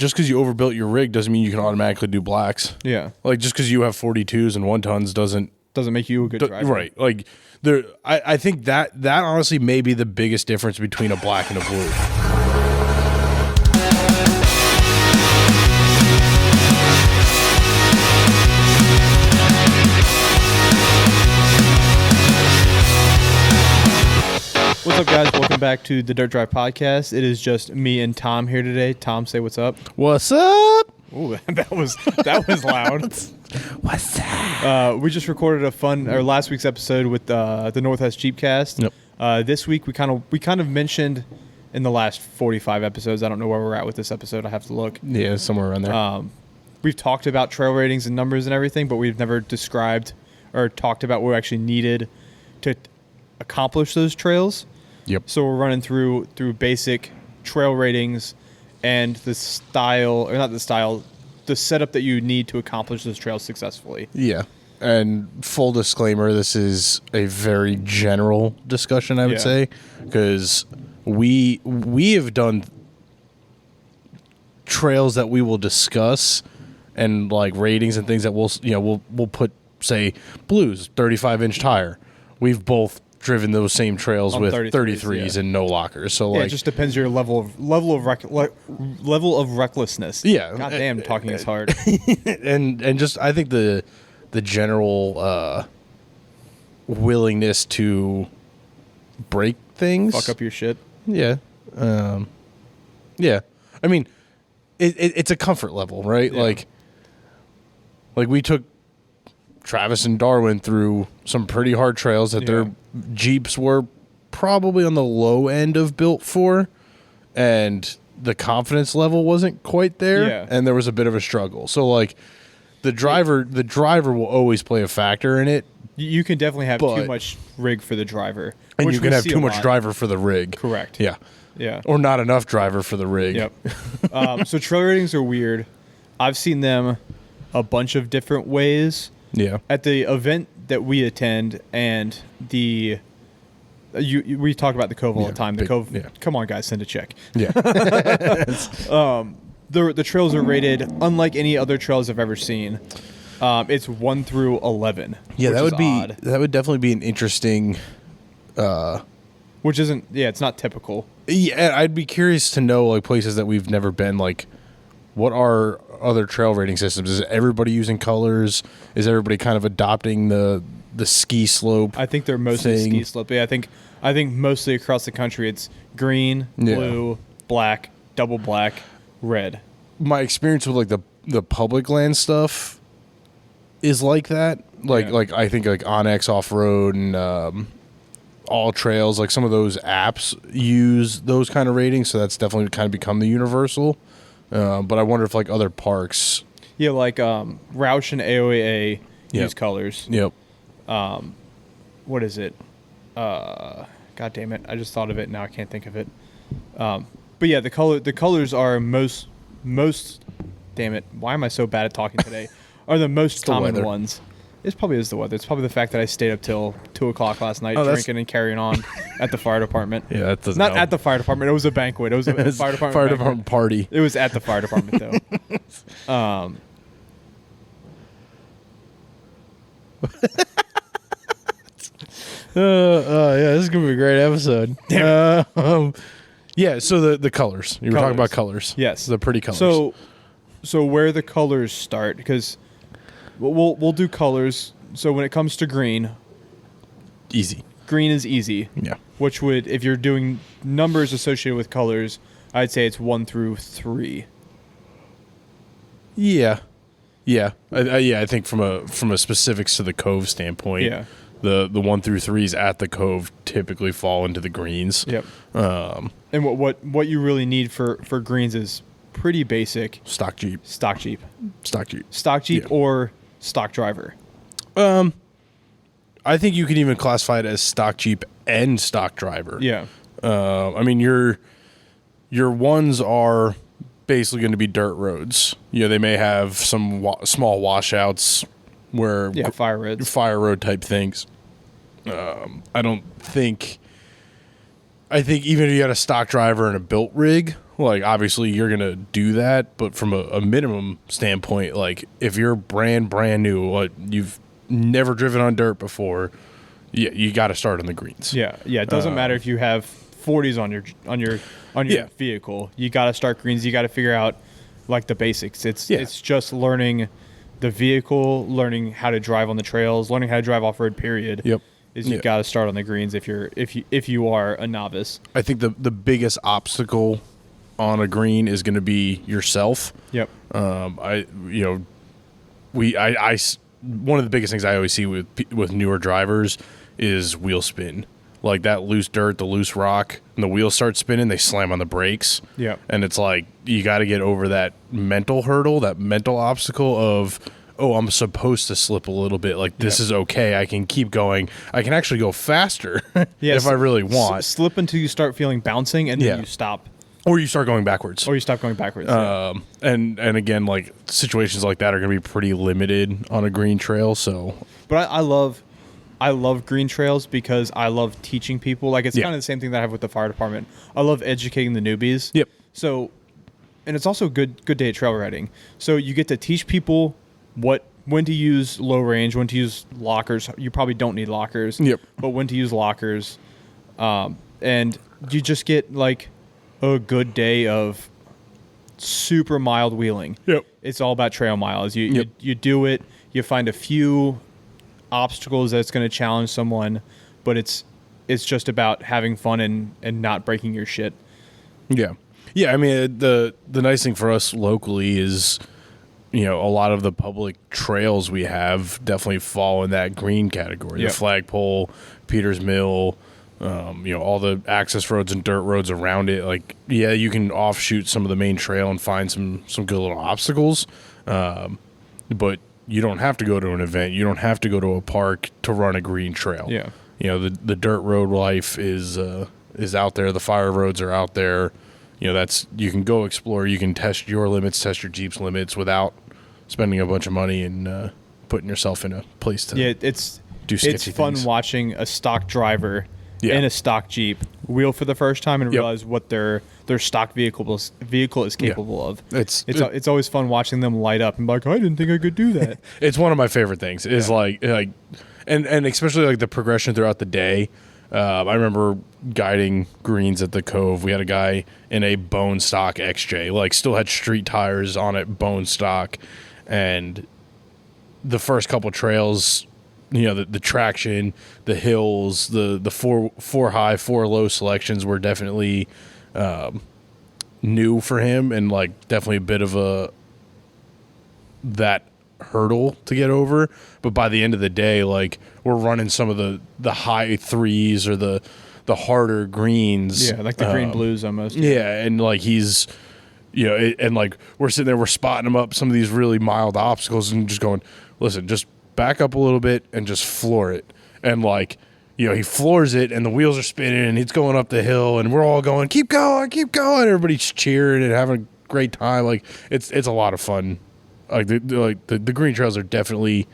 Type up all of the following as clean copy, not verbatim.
just because you overbuilt your rig doesn't mean you can automatically do blacks. Yeah. Like, just because you have 42s and 1 tons doesn't make you a good driver. Right. Like, I think that honestly may be the biggest difference between a black and a blue. What's up, guys? Welcome back to the Dirt Drive Podcast. It is just me and Tom here today. Tom, say what's up. What's up? Ooh, that was loud. What's up? We just recorded last week's episode with the Northwest Jeepcast. Yep. This week we kind of mentioned in the last 45 episodes. I don't know where we're at with this episode. I have to look. Yeah, somewhere around there. We've talked about trail ratings and numbers and everything, but we've never described or talked about what we actually needed to accomplish those trails. Yep. So we're running through basic trail ratings and the setup that you need to accomplish those trails successfully. Yeah. And full disclaimer, this is a very general discussion, I would say, because we have done trails that we will discuss and like ratings and things that we'll put, say, blues 35-inch tire. We've both driven those same trails with 33s and no lockers. So it just depends your level of recklessness. Yeah. God damn, talking is hard. and just I think the general willingness to break things, Fuck up your shit. Yeah. Yeah. I mean, it's a comfort level, right? Yeah. Like we took Travis and Darwin through some pretty hard trails that their Jeeps were probably on the low end of built for, and the confidence level wasn't quite there, and there was a bit of a struggle. So like the driver will always play a factor in it. You can definitely have too much rig for the driver. And you can have too much driver for the rig. Correct. Yeah. Yeah. Or not enough driver for the rig. Yep. So trail ratings are weird. I've seen them a bunch of different ways. Yeah. At the event that we attend, and we talk about the Cove all the time. The Cove. Yeah. Come on, guys, send a check. Yeah. The trails are rated unlike any other trails I've ever seen. It's 1 through 11. Yeah, that would be odd. That would definitely be an interesting. Which isn't. Yeah, it's not typical. Yeah, I'd be curious to know like places that we've never been. Like, what are other trail rating systems? Is everybody using colors? Is everybody kind of adopting the ski slope? I think they're mostly ski slope. Yeah, I think mostly across the country it's green, blue, black, double black, red. My experience with like the public land stuff is like that. Like I think like Onyx Off-Road and All Trails, like some of those apps use those kind of ratings, so that's definitely kind of become the universal. But I wonder if like other parks, like Roush and AOA use colors. Yep. What is it? God damn it! I just thought of it. Now I can't think of it. But yeah, the colors are most. Damn it! Why am I so bad at talking today? Are the most common ones. It probably is the weather. It's probably the fact that I stayed up till 2:00 last night drinking and carrying on at the fire department. Yeah, that doesn't Not help. at the fire department. It was a banquet. It was a fire department party. It was at the fire department though. Yeah, this is gonna be a great episode. Yeah, so the colors. You were talking about colors. Yes, the pretty colors. So where the colors start, because we'll do colors. So when it comes to green, easy. Green is easy. Yeah. Which would, if you're doing numbers associated with colors, I'd say it's 1 through 3. Yeah. I think from a specifics to the Cove standpoint, the 1 through 3s at the Cove typically fall into the greens. Yep. And what you really need for greens is pretty basic. Stock Jeep. Or stock driver. I think you can even classify it as stock Jeep and stock driver. Yeah. I mean, your ones are basically going to be dirt roads. You know, they may have some small washouts where fire road type things. I think even if you got a stock driver and a built rig, like obviously you're gonna do that, but from a minimum standpoint, like if you're brand new, like you've never driven on dirt before, you got to start on the greens. Yeah. It doesn't matter if you have 40s on your vehicle. You got to start greens. You got to figure out like the basics. It's just learning the vehicle, learning how to drive on the trails, learning how to drive off road. Period. Yep. You got to start on the greens if you are a novice. I think the biggest obstacle on a green is going to be yourself. Yep. One of the biggest things I always see with newer drivers is wheel spin. Like that loose dirt, the loose rock, and the wheels start spinning, they slam on the brakes. Yeah. And it's like you got to get over that mental hurdle, that mental obstacle of, oh, I'm supposed to slip a little bit. Like this is okay. I can keep going. I can actually go faster if I really want. Slip until you start feeling bouncing, and then you stop. Or you start going backwards. Or you stop going backwards. And again, like situations like that are going to be pretty limited on a green trail. So, but I love green trails because I love teaching people. Like it's kind of the same thing that I have with the fire department. I love educating the newbies. Yep. So, and it's also good day of trail riding. So you get to teach people when to use low range, when to use lockers. You probably don't need lockers. Yep. But when to use lockers, and you just get like a good day of super mild wheeling. Yep. It's all about trail miles. You do it. You find a few obstacles that's going to challenge someone, but it's just about having fun and not breaking your shit. Yeah. Yeah, I mean, the nice thing for us locally is, a lot of the public trails we have definitely fall in that green category. Yep. The Flagpole, Peters Mill, all the access roads and dirt roads around it. Like, yeah, you can offshoot some of the main trail and find some good little obstacles, but you don't have to go to an event. You don't have to go to a park to run a green trail. Yeah. The dirt road life is out there. The fire roads are out there. You can go explore. You can test your limits, test your Jeep's limits without spending a bunch of money and putting yourself in a place to do sketchy It's fun things. watching a stock driver in a stock Jeep wheel for the first time and realize what their stock vehicle is capable of. It's always fun watching them light up and be like, I didn't think I could do that. It's one of my favorite things. Is like and especially like the progression throughout the day. I remember guiding greens at the Cove. We had a guy in a bone stock XJ, like still had street tires on it, bone stock, and the first couple trails, the traction, the hills, the four high, four low selections were definitely new for him, and like definitely a bit of that hurdle to get over. But by the end of the day, like we're running some of the high threes or the harder greens. Yeah, like the green blues almost. Yeah, and like he's and like we're sitting there, we're spotting him up some of these really mild obstacles and just going, listen, just back up a little bit and just floor it. And like, he floors it and the wheels are spinning and he's going up the hill and we're all going, keep going. Everybody's cheering and having a great time. Like it's a lot of fun. Like the green trails are definitely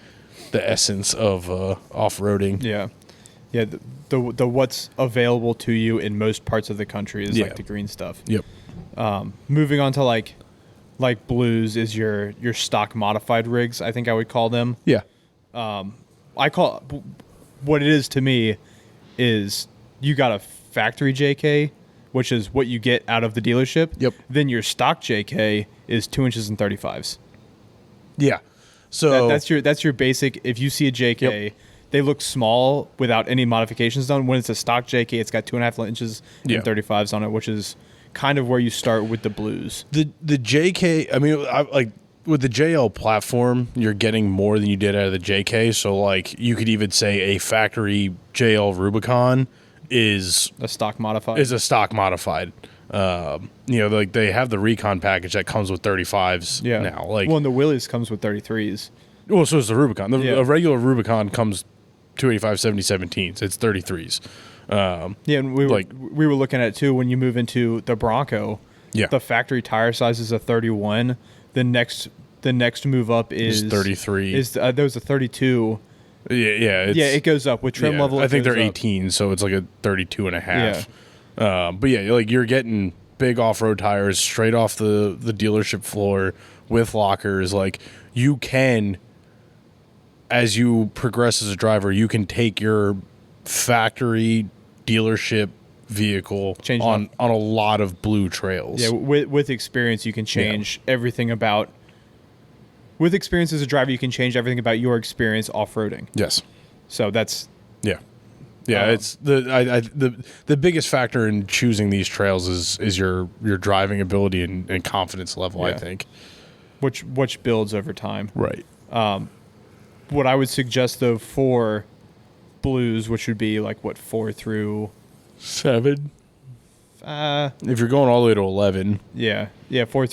the essence of off-roading. Yeah. Yeah. The what's available to you in most parts of the country is like the green stuff. Yep. Moving on to like blues is your stock modified rigs, I think I would call them. Yeah. I call what it is to me is you got a factory JK, which is what you get out of the dealership. Yep. Then your stock JK is 2 inches and 35s. Yeah. So that's your basic. If you see a JK, they look small without any modifications done. When it's a stock JK, it's got 2.5 inches and 35s on it, which is kind of where you start with the blues. The JK, I mean, like with the JL platform, you're getting more than you did out of the JK. So like you could even say a factory JL Rubicon is a stock modified. Like they have the Recon package that comes with 35s now. Like, and the Willys comes with 33s. Well, so is the Rubicon. A regular Rubicon comes 285 7017s. It's 33s. And we were looking at it too when you move into the Bronco. Yeah. The factory tire size is a 31. The next move up is 33. There was a 32. Yeah. It goes up with trim level. I think they're 18, so it's like a 32 and a half. Yeah. But yeah, like you're getting big off-road tires straight off the dealership floor with lockers. Like, you can, as you progress as a driver, you can take your factory dealership vehicle on a lot of blue trails. Yeah, with experience, you can change everything about. With experience as a driver, you can change everything about your experience off-roading. Yes. So that's it's the biggest factor in choosing these trails is your driving ability and confidence level. I think, which builds over time. Right. What I would suggest though for blues, which would be like 4 through 7. If you're going all the way to 11. Yeah, 4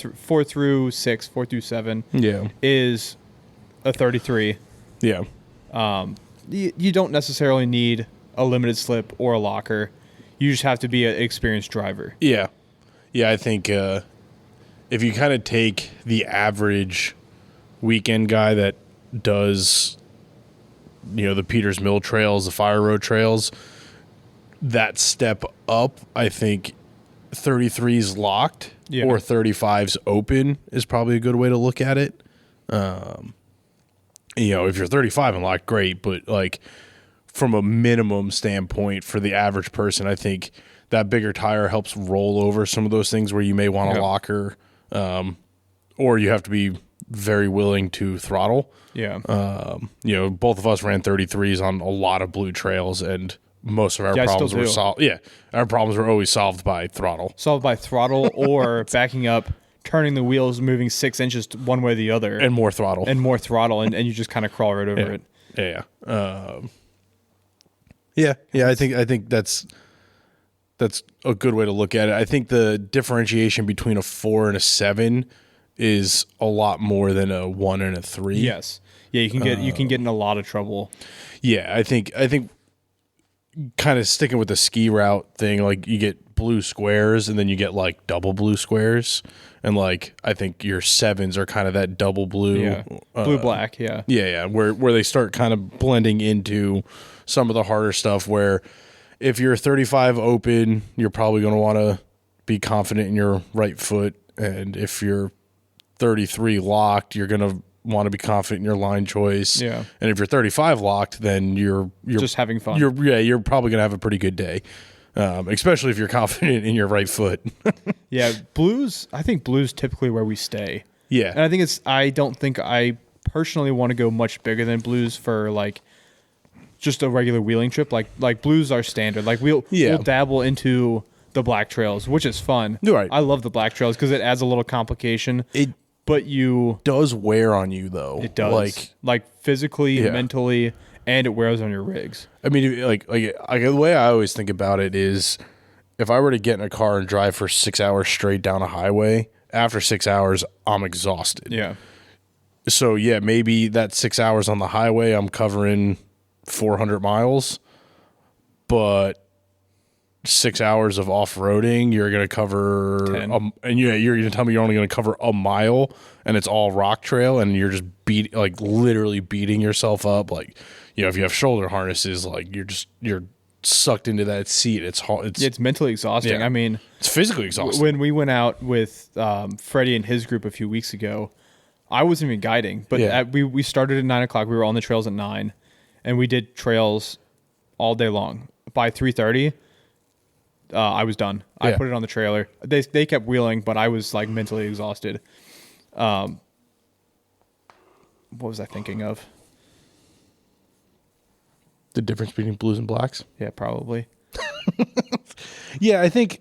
through 6, 4 through 7. Yeah. Is a 33. Yeah. You don't necessarily need a limited slip or a locker. You just have to be an experienced driver. Yeah. Yeah, I think if you kind of take the average weekend guy that does, the Peters Mill trails, the Fire Road trails, that step up, I think 33's locked or 35's open is probably a good way to look at it. If you're 35 and locked, great, but like from a minimum standpoint for the average person, I think that bigger tire helps roll over some of those things where you may want a locker, or you have to be very willing to throttle. Yeah. Both of us ran 33s on a lot of blue trails, and most of our problems were solved. Yeah, our problems were always solved by throttle. Solved by throttle or backing up, turning the wheels, moving 6 inches one way or the other. And more throttle. And you just kind of crawl right over it. Yeah. I think that's a good way to look at it. I think the differentiation between a 4 and a 7 is a lot more than a 1 and a 3. Yes. Yeah, you can get in a lot of trouble. Yeah, I think kind of sticking with the ski route thing, like you get blue squares and then you get like double blue squares, and like I think your 7s are kind of that double blue, blue black, where they start kind of blending into some of the harder stuff. Where if you're 35 open, you're probably going to want to be confident in your right foot, and if you're 33 locked, you're going to want to be confident in your line choice. Yeah. And if you're 35 locked, then you're just having fun. You're probably going to have a pretty good day. Especially if you're confident in your right foot. Yeah. I think blues typically where we stay. Yeah. And I don't think I personally want to go much bigger than blues for like just a regular wheeling trip. Like blues are standard. Like we'll dabble into the black trails, which is fun. Right. I love the black trails because it adds a little complication. But you does wear on you though. It does. Like physically, mentally, and it wears on your rigs. I mean, like the way I always think about it is, if I were to get in a car and drive for 6 hours straight down a highway, after 6 hours, I'm exhausted. Yeah. So yeah, maybe that 6 hours on the highway, I'm covering 400 miles, but 6 hours of off-roading, you're going to cover 10. And you're going to tell me you're only going to cover a mile, and it's all rock trail, and you're just literally beating yourself up. Like, if you have shoulder harnesses, like you're sucked into that seat. It's hard. It's mentally exhausting. Yeah. I mean, it's physically exhausting. When we went out with Freddie and his group a few weeks ago, I wasn't even guiding, but we started at 9:00. We were on the trails at 9, and we did trails all day long. By 3:30. I was done. I put it on the trailer. They kept wheeling, but I was like mentally exhausted. What was I thinking of? The difference between blues and blacks? Yeah, probably. Yeah, I think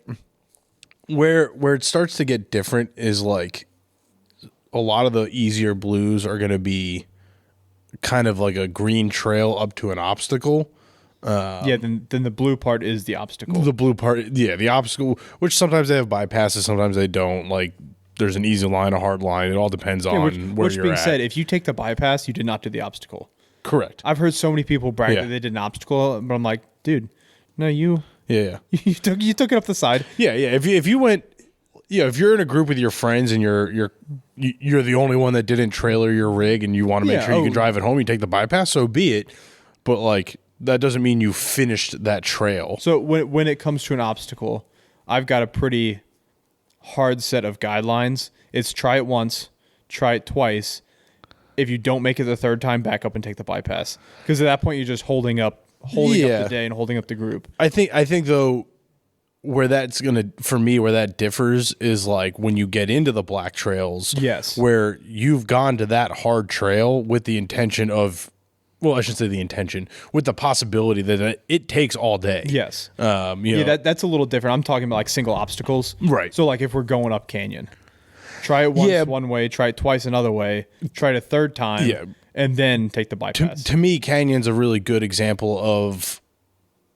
where it starts to get different is like a lot of the easier blues are going to be kind of like a green trail up to an obstacle. Then the blue part is the obstacle. The blue part, the obstacle, which sometimes they have bypasses, sometimes they don't. Like, there's an easy line, a hard line. It all depends on where you're at. Which being said, if you take the bypass, you did not do the obstacle. Correct. I've heard so many people brag that they did an obstacle, but I'm like, dude, no, you. Yeah. you took it up the side. Yeah. If you went, if you're in a group with your friends and you're the only one that didn't trailer your rig and you want to make sure you can drive it home, you take the bypass, so be it. But like, that doesn't mean you finished that trail. So when it comes to an obstacle, I've got a pretty hard set of guidelines. It's try it once, try it twice. If you don't make it the third time, back up and take the bypass. Because at that point, you're just holding up the day and holding up the group. I think though, where that differs is like when you get into the black trails. Yes. Where you've gone to that hard trail with the intention of, well, I shouldn't say the intention, with the possibility that it takes all day. Yes. That's a little different. I'm talking about like single obstacles. Right. So like if we're going up canyon, try it once one way, try it twice another way, try it a third time, and then take the bypass. To me, canyon's a really good example of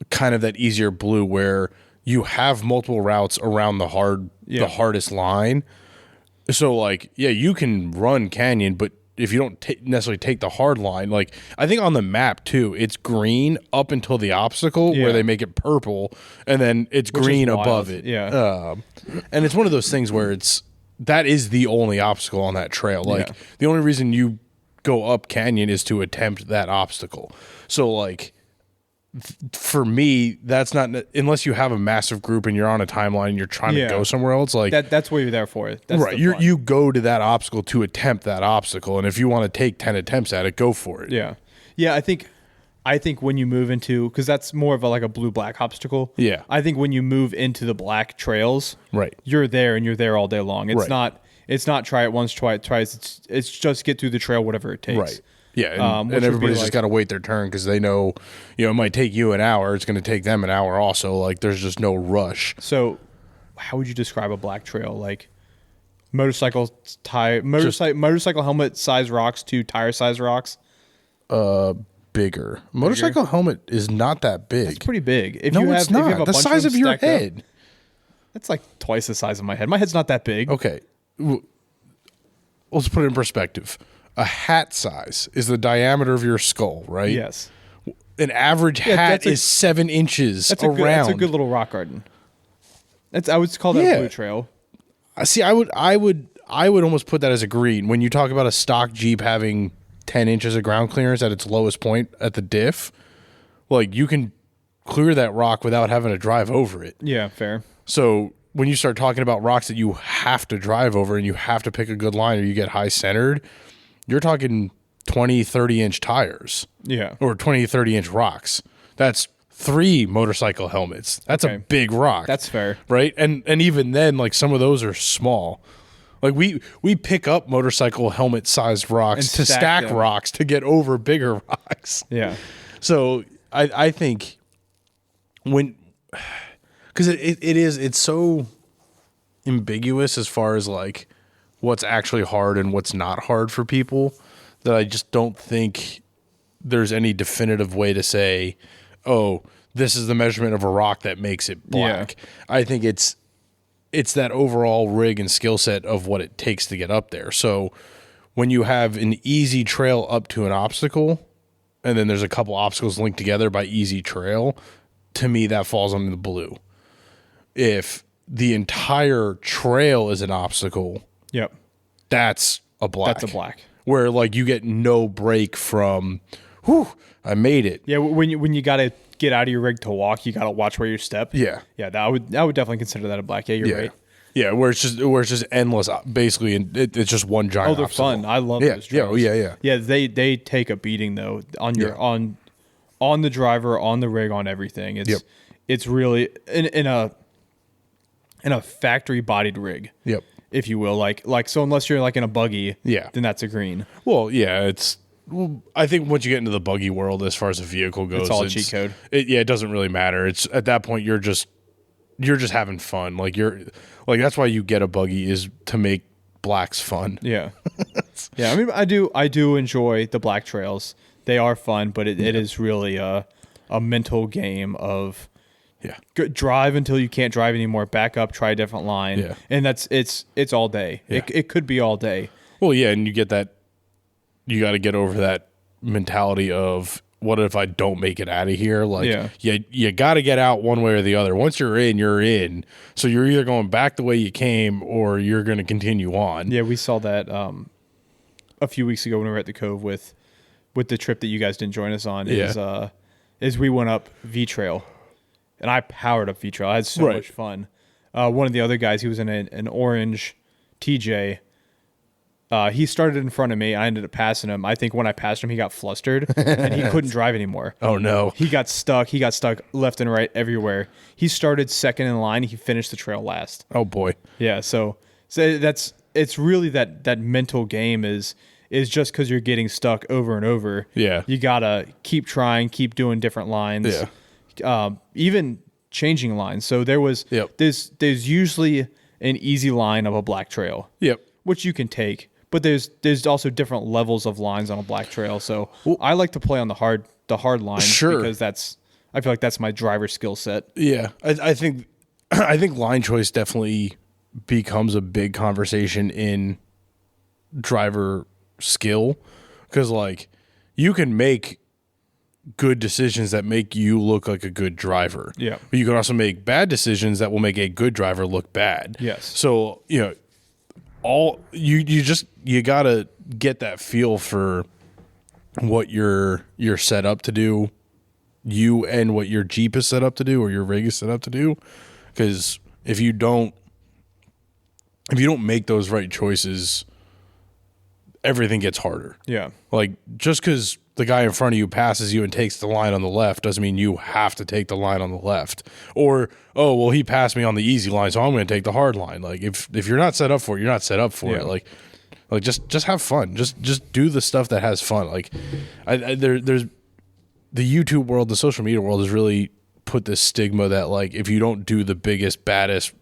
kind of that easier blue where you have multiple routes around the hardest line. So like, you can run canyon, but if you don't necessarily take the hard line, like I think on the map too, it's green up until the obstacle where they make it purple, and then it's green above it. Yeah. And it's one of those things where that is the only obstacle on that trail. Like the only reason you go up canyon is to attempt that obstacle. So like, for me, that's not, unless you have a massive group and you're on a timeline and you're trying to go somewhere else. Like that's what you're there for. That's right. You go to that obstacle to attempt that obstacle. And if you want to take 10 attempts at it, go for it. Yeah. Yeah. I think when you move into, cause that's more of like a blue black obstacle. Yeah. I think when you move into the black trails, right, you're there and you're there all day long. It's not try it once, try it twice. It's just get through the trail, whatever it takes. Right. Yeah, and everybody's just got to wait their turn because they know, it might take you an hour. It's going to take them an hour also. Like, there's just no rush. So, how would you describe a black trail? Like, motorcycle helmet size rocks to tire size rocks? Bigger. Motorcycle helmet is not that big. It's pretty big. It's not. The size of your head. That's like twice the size of my head. My head's not that big. Okay. Let's put it in perspective. A hat size is the diameter of your skull, right? Yes. An average hat is 7 inches around. That's a good little rock garden. I would call that a blue trail. See, I would almost put that as a green. When you talk about a stock Jeep having 10 inches of ground clearance at its lowest point at the diff, like you can clear that rock without having to drive over it. Yeah, fair. So when you start talking about rocks that you have to drive over and you have to pick a good line or you get high centered, you're talking 20, 30-inch tires. Yeah. Or 20, 30-inch rocks. That's 3 motorcycle helmets. That's a big rock. That's fair. Right? And even then, like, some of those are small. Like, we pick up motorcycle helmet-sized rocks to stack rocks to get over bigger rocks. Yeah. So I think because it's so ambiguous as far as, like, what's actually hard and what's not hard for people that I just don't think there's any definitive way to say, oh, this is the measurement of a rock that makes it black. Yeah. I think it's that overall rig and skill set of what it takes to get up there. So when you have an easy trail up to an obstacle and then there's a couple obstacles linked together by easy trail, to me that falls under the blue. If the entire trail is an obstacle, yep, that's a black. That's a black. Where like you get no break from, whew, I made it. Yeah, when you gotta get out of your rig to walk, you gotta watch where you step. Yeah, yeah. I would definitely consider that a black. Yeah, you're right. Yeah, where it's just endless, basically, and it's just one giant. Oh, they're obstacle. fun. I love those trails. Yeah. Yeah, they take a beating though on the driver, on the rig, on everything. It's really in a factory bodied rig. Yep. If you will, like so, unless you're like in a buggy, then that's a green. Well, yeah, I think once you get into the buggy world, as far as a vehicle goes, it's all cheat code. It doesn't really matter. It's at that point you're just having fun. Like that's why you get a buggy is to make blacks fun. Yeah, yeah. I mean, I do enjoy the black trails. They are fun, but it is really a mental game of. Yeah. Drive until you can't drive anymore. Back up. Try a different line. Yeah. And it's all day. Yeah. It could be all day. Well, yeah, and you get that. You got to get over that mentality of what if I don't make it out of here? Like, you got to get out one way or the other. Once you're in, you're in. So you're either going back the way you came or you're going to continue on. Yeah, we saw that a few weeks ago when we were at the Cove with the trip that you guys didn't join us on. Is we went up V Trail. And I powered up V-Trail. I had so much fun. one of the other guys, he was in an orange TJ. He started in front of me. I ended up passing him. I think when I passed him, he got flustered and he couldn't drive anymore. Oh no. He got stuck. He got stuck left and right everywhere. He started second in line. He finished the trail last. Oh boy. Yeah. So it's really that mental game is just because you're getting stuck over and over. Yeah. You gotta keep trying, keep doing different lines. Yeah. Even changing lines. So there's usually an easy line of a black trail. Yep. Which you can take. But there's also different levels of lines on a black trail. So I like to play on the hard lines because I feel like that's my driver skill set. Yeah. I think line choice definitely becomes a big conversation in driver skill, because like you can make good decisions that make you look like a good driver. Yeah. But you can also make bad decisions that will make a good driver look bad. Yes. So, you gotta get that feel for what you're set up to do, you and what your Jeep is set up to do or your rig is set up to do. Because if you don't make those right choices, everything gets harder. Yeah. Like, just because the guy in front of you passes you and takes the line on the left doesn't mean you have to take the line on the left. Or, oh, well, he passed me on the easy line, so I'm going to take the hard line. Like, if you're not set up for it, you're not set up for it. Like just have fun. Just do the stuff that has fun. Like, there's the YouTube world, the social media world has really put this stigma that, like, if you don't do the biggest, baddest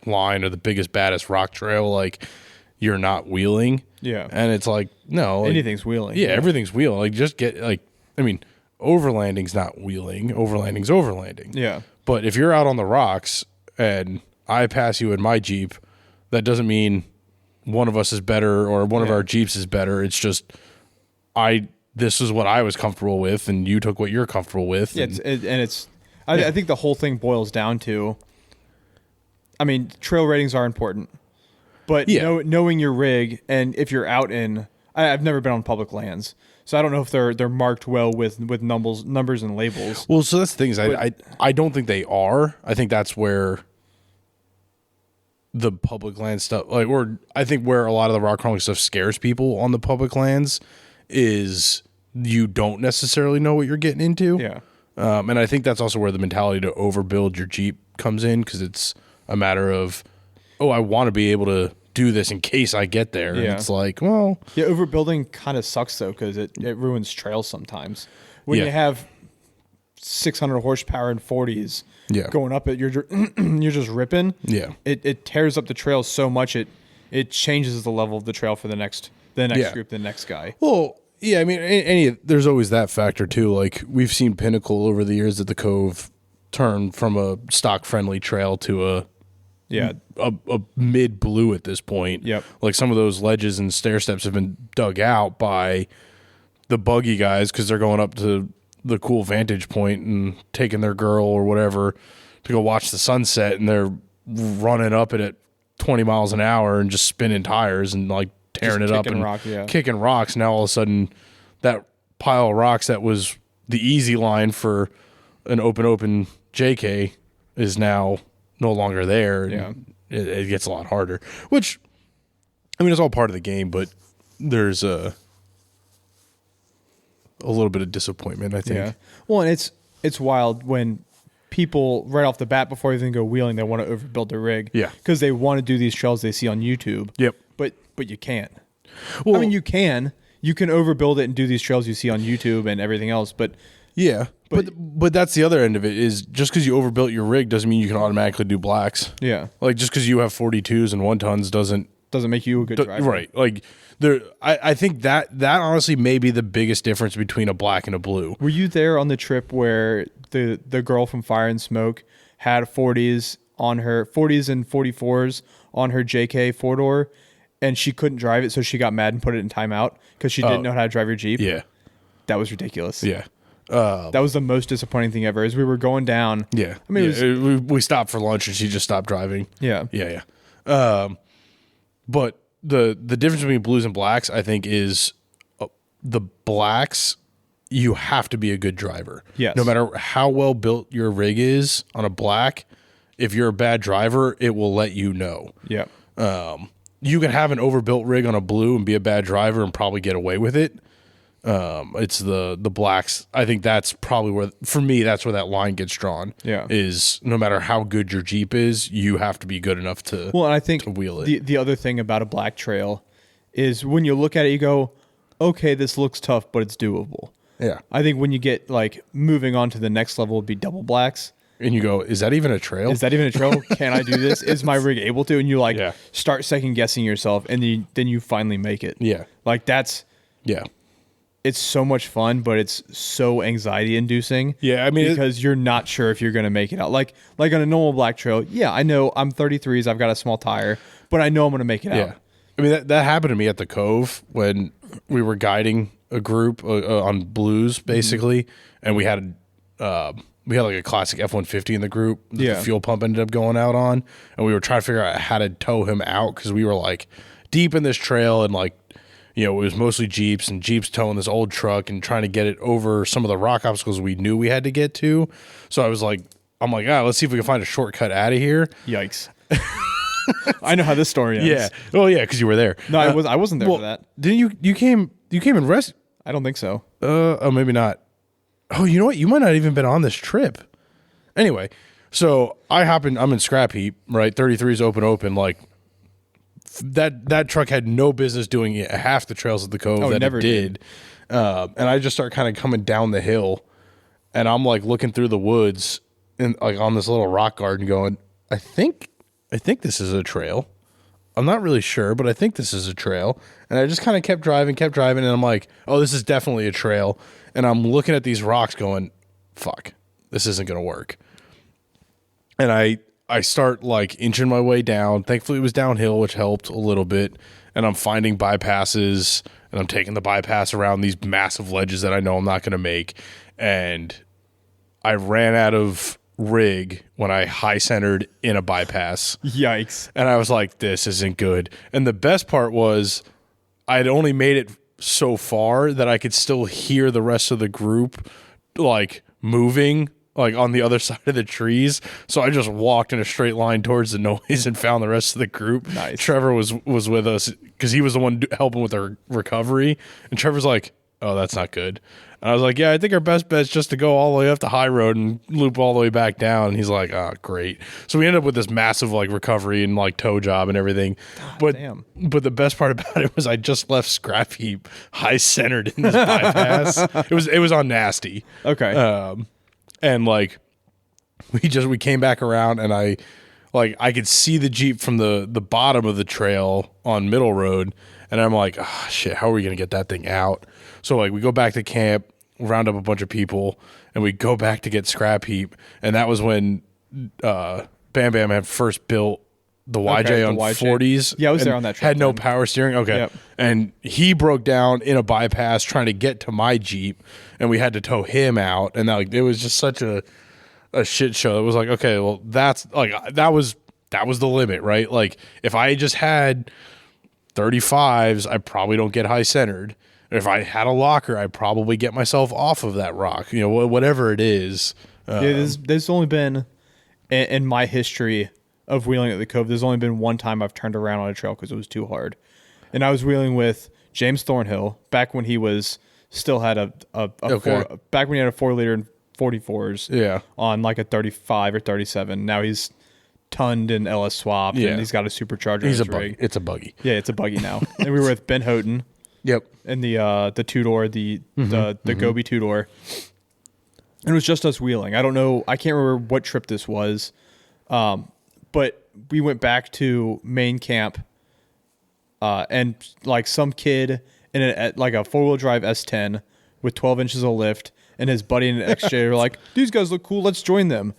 line or the biggest, baddest rock trail, like, you're not wheeling. Yeah. And it's like, no. Like, anything's wheeling. Yeah, everything's wheeling. Like, just get, like, I mean, overlanding's not wheeling. Overlanding's overlanding. Yeah. But if you're out on the rocks and I pass you in my Jeep, that doesn't mean one of us is better or one of our Jeeps is better. It's just, this is what I was comfortable with and you took what you're comfortable with. Yeah, I think the whole thing boils down to, I mean, trail ratings are important. But knowing your rig, and if you're out in, I've never been on public lands, so I don't know if they're marked well with numbers and labels. Well, so that's the thing is I don't think they are. I think that's where the public land stuff, like, or I think where a lot of the rock crawling stuff scares people on the public lands is you don't necessarily know what you're getting into. Yeah. And I think that's also where the mentality to overbuild your Jeep comes in, because it's a matter of, oh, I want to be able to do this in case I get there. Yeah. And it's like, well. Yeah, overbuilding kind of sucks, though, because it ruins trails sometimes. When you have 600 horsepower and 40s going up it, you're just ripping. Yeah. It tears up the trail so much it changes the level of the trail for the next group, the next guy. Well, yeah, I mean, there's always that factor, too. Like, we've seen Pinnacle over the years at the Cove turn from a stock-friendly trail to a mid blue at this point. Yep. Like, some of those ledges and stair steps have been dug out by the buggy guys because they're going up to the cool vantage point and taking their girl or whatever to go watch the sunset, and they're running up it at 20 miles an hour and just spinning tires and like tearing it up and kicking rocks. Now all of a sudden that pile of rocks that was the easy line for an open JK is now no longer there. Yeah. It gets a lot harder, which, I mean, it's all part of the game, but there's a little bit of disappointment, I think. Yeah. Well, and it's wild when people right off the bat, before they even go wheeling, they want to overbuild their rig. Yeah. Because they want to do these trails they see on YouTube. Yep. But you can't. Well, I mean, you can overbuild it and do these trails you see on YouTube and everything else, but yeah. But that's the other end of it, is just because you overbuilt your rig doesn't mean you can automatically do blacks. Yeah. Like, just because you have 42s and 1 tons doesn't make you a good driver. Right. Like, I think that honestly may be the biggest difference between a black and a blue. Were you there on the trip where the girl from Fire and Smoke had 40s and 44s on her JK 4-door, and she couldn't drive it, so she got mad and put it in timeout because she didn't know how to drive her Jeep? Yeah. That was ridiculous. Yeah. That was the most disappointing thing ever. As we were going down. Yeah. I mean, we stopped for lunch and she just stopped driving. Yeah. Yeah. But the difference between blues and blacks, I think, is the blacks, you have to be a good driver. Yes. No matter how well built your rig is on a black, if you're a bad driver, it will let you know. Yeah. You can have an overbuilt rig on a blue and be a bad driver and probably get away with it. It's the blacks. I think that's probably where, for me, that's where that line gets drawn. Yeah. Is no matter how good your Jeep is, you have to be good enough to, well, and I think to wheel it. The other thing about a black trail is when you look at it, you go, okay, this looks tough, but it's doable. Yeah. I think when you get like moving on to the next level would be double blacks. And you go, is that even a trail? Is that even a trail? Can I do this? Is my rig able to? And you like Yeah. start second guessing yourself, and then you finally make it. Yeah. Like that's Yeah. it's so much fun, but it's so anxiety inducing. Yeah, I mean, because you're not sure if you're gonna make it out. Like on a normal black trail, yeah, I know I'm 33s, I've got a small tire, but I know I'm gonna make it out. I mean, that happened to me at the Cove when we were guiding a group on blues, basically, and we had like a classic F-150 in the group that the fuel pump ended up going out on, and we were trying to figure out how to tow him out because we were like deep in this trail and like, you know, it was mostly Jeeps and Jeeps towing this old truck and trying to get it over some of the rock obstacles we knew we had to get to. So I'm like, let's see if we can find a shortcut out of here. Yikes. I know how this story ends. Yeah. Well, yeah, because you were there. No, I wasn't there for that. Didn't you came and rest? I don't think so. Oh, maybe not. Oh, you know what? You might not even been on this trip. Anyway, so I'm in scrap heap, right? 33's open, like that truck had no business doing half the trails of the Cove that never it did. And I just start kind of coming down the hill, and I'm like looking through the woods and like on this little rock garden going, I think this is a trail. I'm not really sure, but I think this is a trail. And I just kind of kept driving, and I'm like, oh, this is definitely a trail. And I'm looking at these rocks going, fuck, this isn't going to work. And I start like inching my way down. Thankfully, it was downhill, which helped a little bit. And I'm finding bypasses, and I'm taking the bypass around these massive ledges that I know I'm not going to make. And I ran out of rig when I high centered in a bypass. Yikes. And I was like, this isn't good. And the best part was I'd only made it so far that I could still hear the rest of the group like moving like on the other side of the trees. So I just walked in a straight line towards the noise and found the rest of the group. Nice. Trevor was with us because he was the one helping with our recovery. And Trevor's like, oh, that's not good. And I was like, yeah, I think our best bet is just to go all the way up the high road and loop all the way back down. And he's like, oh, great. So we ended up with this massive like recovery and like tow job and everything. But the best part about it was I just left scrap heap high centered in this bypass. It was on nasty. Okay. And like we came back around, and I could see the Jeep from the bottom of the trail on Middle Road, and I'm like, oh shit, how are we gonna get that thing out? So like we go back to camp, round up a bunch of people, and we go back to get scrap heap, and that was when Bam Bam had first built the YJ on 40s. Yeah, I was there on that trip. Had no power steering. Okay. Yep. And he broke down in a bypass trying to get to my Jeep, and we had to tow him out. And like it was just such a shit show. It was like, okay, well that's like that was the limit, right? Like if I just had 35s, I probably don't get high centered. If I had a locker, I'd probably get myself off of that rock, you know, whatever it is. There's only been, in my history of wheeling at the Cove, there's only been one time I've turned around on a trail because it was too hard. And I was wheeling with James Thornhill back when he was still had back when he had a 4-liter and 44s on like a 35 or 37. Now he's tonned and LS swapped, and he's got a supercharger. He's a buggy. It's a buggy. Yeah, it's a buggy now. And we were with Ben Houghton. Yep. And the two-door, the Gobi two-door. And it was just us wheeling. I don't know. I can't remember what trip this was. But we went back to main camp, and like some kid in like a 4-wheel drive S10 with 12 inches of lift, and his buddy in an XJ were like, these guys look cool, let's join them.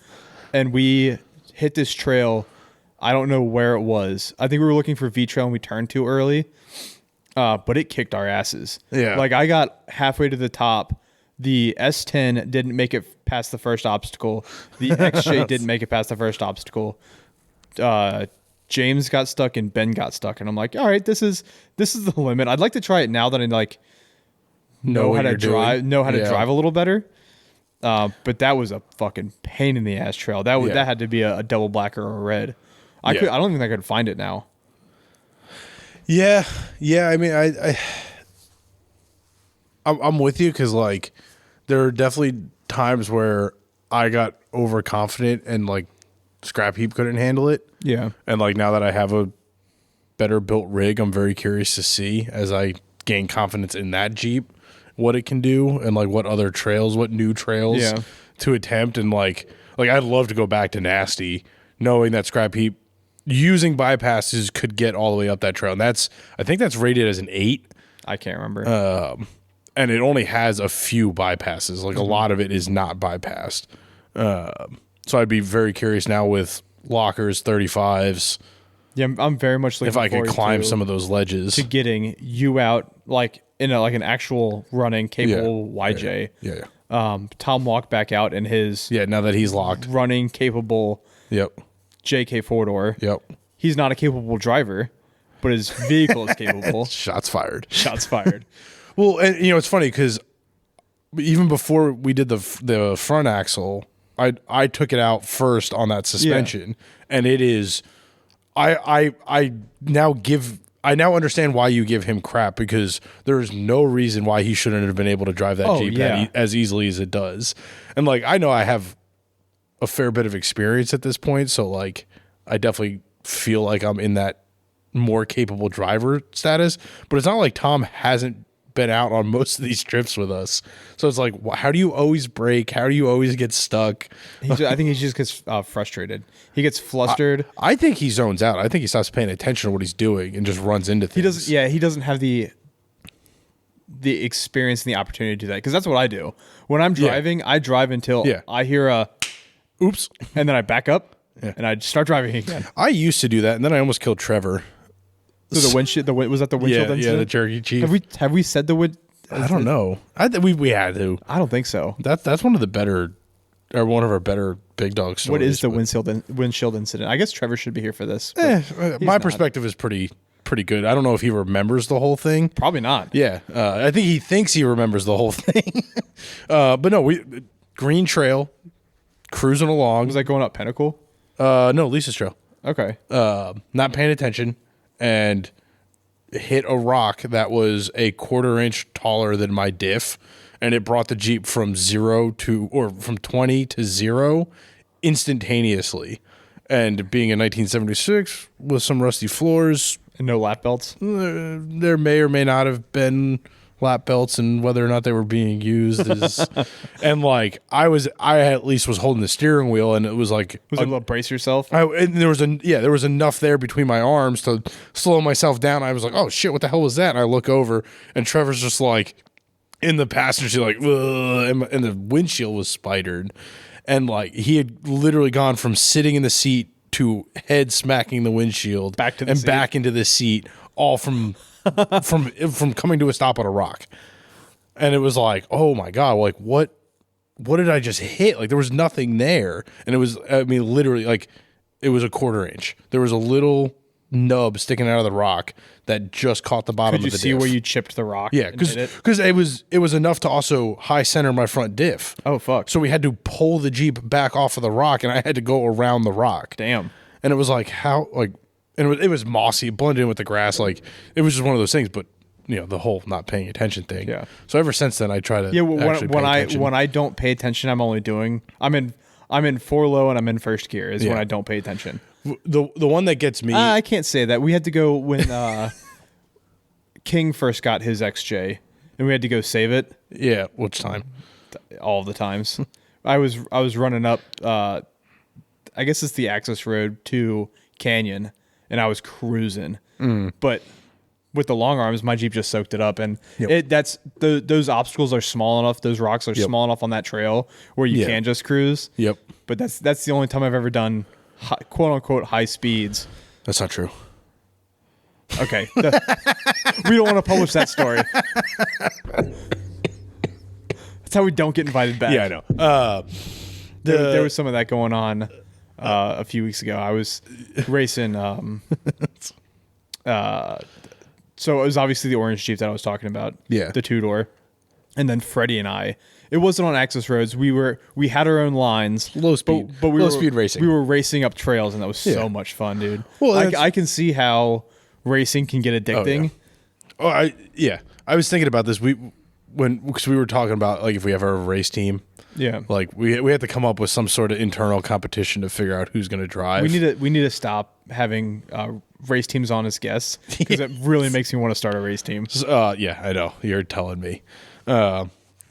And we hit this trail. I don't know where it was. I think we were looking for V Trail and we turned too early. But it kicked our asses. Yeah. Like I got halfway to the top. The S10 didn't make it past the first obstacle. The XJ didn't make it past the first obstacle. James got stuck and Ben got stuck, and I'm like, all right, this is the limit. I'd like to try it now that I like know how to drive a little better. But that was a fucking pain in the ass trail. That had to be a double black or a red. I don't think I could find it now. Yeah. I mean, I'm with you because like there are definitely times where I got overconfident and like scrap heap couldn't handle it. Yeah. And like now that I have a better built rig, I'm very curious to see as I gain confidence in that Jeep what it can do and like what new trails to attempt. And like I'd love to go back to nasty knowing that scrap heap using bypasses could get all the way up that trail. And I think that's rated as an 8. I can't remember. And it only has a few bypasses. Like a lot of it is not bypassed. So I'd be very curious now with lockers, 35s. Yeah, I'm very much looking forward if I could climb some of those ledges to getting you out like in an actual running capable YJ. Yeah. Tom walked back out in his now that he's locked running capable. Yep. JK 4-door. Yep. He's not a capable driver, but his vehicle is capable. Shots fired. Well, and it's funny because even before we did the front axle, I took it out first on that suspension, and it is. I now understand why you give him crap because there is no reason why he shouldn't have been able to drive that Jeep as easily as it does. And like I know I have a fair bit of experience at this point, so like I definitely feel like I'm in that more capable driver status. But it's not like Tom hasn't been out on most of these trips with us, so it's like, how do you always brake? How do you always get stuck? I think he just gets frustrated. He gets flustered. I think he zones out. I think he stops paying attention to what he's doing and just runs into things. He doesn't have the experience and the opportunity to do that because that's what I do when I'm driving. I drive until I hear a oops, and then I back up and I start driving again. I used to do that, and then I almost killed Trevor. So the windshield, was that the windshield incident? Yeah, the Cherokee Chief. Have we said the wind? I don't know. We had to. I don't think so. That's one of the better, or one of our better big dog stories. What is the windshield incident? I guess Trevor should be here for this. My perspective is pretty good. I don't know if he remembers the whole thing. Probably not. Yeah, I think he thinks he remembers the whole thing. But no, Green Trail, cruising along. Was that going up Pinnacle? No, Lisa's Trail. Okay. Not paying attention. And hit a rock that was a 1/4 inch taller than my diff, and it brought the Jeep from 20 to 0 instantaneously. And being in 1976 with some rusty floors and no lap belts, there may or may not have been lap belts, and whether or not they were being used is and like I at least was holding the steering wheel, and it was like able to brace yourself. And there was enough there between my arms to slow myself down. I was like, oh shit, what the hell was that? And I look over and Trevor's just like in the passenger seat, like, and the windshield was spidered, and like he had literally gone from sitting in the seat to head smacking the windshield back into the seat, all from coming to a stop on a rock. And it was like, oh my God, like what did I just hit? Like there was nothing there. And it was, I mean, literally like it was a 1/4 inch. There was a little nub sticking out of the rock that just caught the bottom of the diff. Could you see where you chipped the rock? Yeah, because it was enough to also high center my front diff. Oh fuck. So we had to pull the Jeep back off of the rock, and I had to go around the rock. Damn. And it was like, how, like, and it was mossy, blended in with the grass. Like, it was just one of those things. But the whole not paying attention thing. Yeah. So ever since then, I try to when I don't pay attention, I'm in 4 low and I'm in first gear is when I don't pay attention. The one that gets me, I can't say that. We had to go when King first got his XJ, and we had to go save it. Yeah. Which time? All the times. I was running up. I guess it's the access road to Canyon, and I was cruising. But with the long arms, my Jeep just soaked it up, and those obstacles are small enough. Those rocks are small enough on that trail where you can just cruise. Yep. But that's the only time I've ever done quote unquote high speeds. That's not true. Okay. We don't want to publish that story. That's how we don't get invited back. Yeah, I know. There was some of that going on a few weeks ago. I was racing. So it was obviously the orange Jeep that I was talking about. Yeah. The 2-door. and then Freddie and I. It wasn't on access roads. We had our own lines, low speed, but low speed racing. We were racing up trails, and that was so much fun, dude. Well, I can see how racing can get addicting. I was thinking about this. Because we were talking about like if we ever have a race team. Yeah, like we have to come up with some sort of internal competition to figure out who's going to drive. We need to stop having race teams on as guests because it really makes me want to start a race team. Yeah, I know. You're telling me.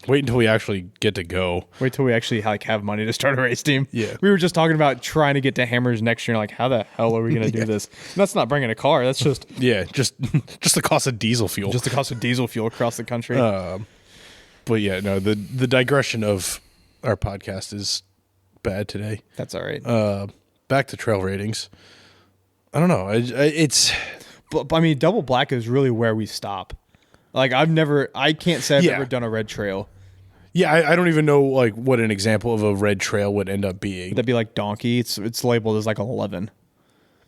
Wait until we actually get to go. Wait till we actually have money to start a race team. Yeah, we were just talking about trying to get to Hammers next year. Like, how the hell are we going to do this? And that's not bringing a car. That's just just the cost of diesel fuel. Just the cost of diesel fuel across the country. But yeah, no. The digression of our podcast is bad today. That's all right. Back to trail ratings. I don't know. It's. But I mean, Double Black is really where we stop. Like I can't say I've ever done a red trail. Yeah, I don't even know like what an example of a red trail would end up being. That'd be like Donkey. It's labeled as like 11.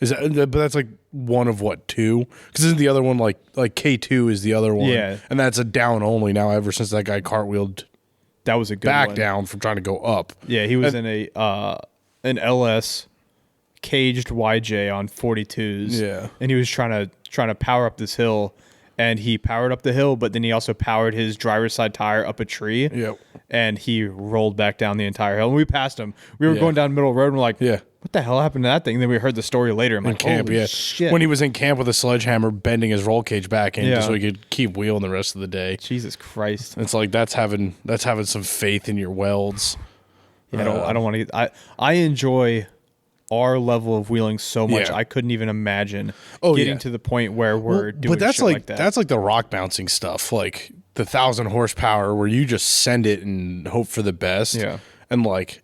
Is that? But that's like one of what, 2? Because isn't the other one like K2 is the other one? Yeah, and that's a down only now. Ever since that guy cartwheeled, that was a good back one. Down from trying to go up. Yeah, he was in an LS caged YJ on 42s. Yeah, and he was trying to power up this hill. And he powered up the hill, but then he also powered his driver's side tire up a tree. Yep. And he rolled back down the entire hill. And we passed him. We were going down middle road, and we're like, what the hell happened to that thing? And then we heard the story later. I'm like, camp, holy shit. When he was in camp with a sledgehammer bending his roll cage back in just so he could keep wheeling the rest of the day. Jesus Christ. It's like that's having some faith in your welds. Yeah, I don't want to. I enjoy our level of wheeling so much. Yeah. I couldn't even imagine getting to the point where we're doing but that's shit like that. That's like the rock bouncing stuff, like the 1,000 horsepower where you just send it and hope for the best. Yeah. And like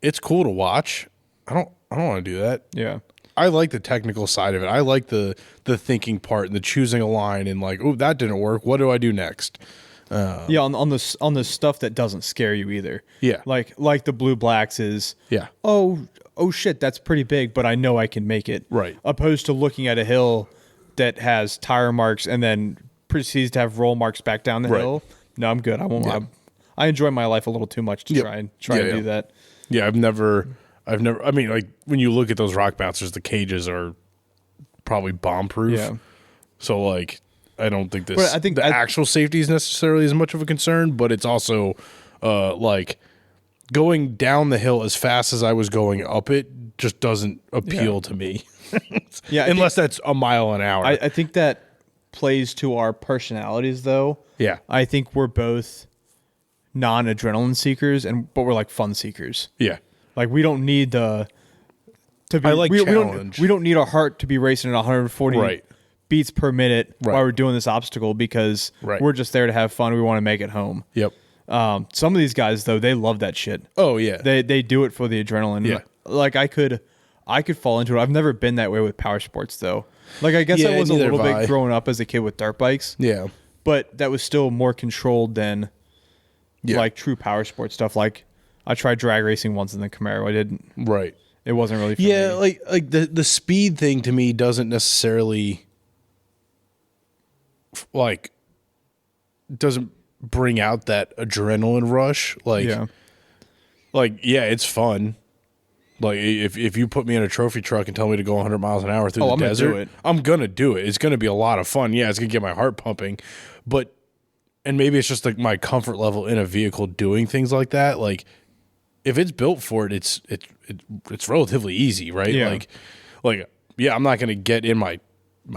it's cool to watch. I don't want to do that. Yeah. I like the technical side of it. I like the thinking part and the choosing a line and like, oh, that didn't work. What do I do next? On the stuff that doesn't scare you either. Yeah. Like the Blue Blacks is oh shit, that's pretty big, but I know I can make it. Right. Opposed to looking at a hill that has tire marks and then proceeds to have roll marks back down the hill. No, I'm good. I won't. Yeah. I enjoy my life a little too much to try and do that. Yeah, I've never. I mean, like when you look at those rock bouncers, the cages are probably bomb proof. Yeah. So like, I don't think this. But I think the actual safety is necessarily as much of a concern, but it's also like going down the hill as fast as I was going up it just doesn't appeal to me. Unless that's a mile an hour. I think that plays to our personalities, though. Yeah. I think we're both non-adrenaline seekers, but we're like fun seekers. Yeah. Like we don't need to be. I like challenge. We don't need our heart to be racing at 140 beats per minute while we're doing this obstacle because we're just there to have fun. We want to make it home. Yep. Some of these guys though, they love that shit. Oh yeah. They do it for the adrenaline. Yeah. Like I could fall into it. I've never been that way with power sports though. Like I guess I was a little bit growing up as a kid with dirt bikes. Yeah. But that was still more controlled than like true power sport stuff. Like I tried drag racing once in the Camaro. I didn't. Right. It wasn't really for me. like the speed thing to me doesn't necessarily doesn't bring out that adrenaline rush. Like it's fun. Like if you put me in a trophy truck and tell me to go 100 miles an hour through the desert, I'm gonna do it. It's gonna be a lot of fun. Yeah, it's gonna get my heart pumping, and maybe it's just like my comfort level in a vehicle doing things like that. Like if it's built for it, it's relatively easy, right? Yeah. I'm not gonna get in my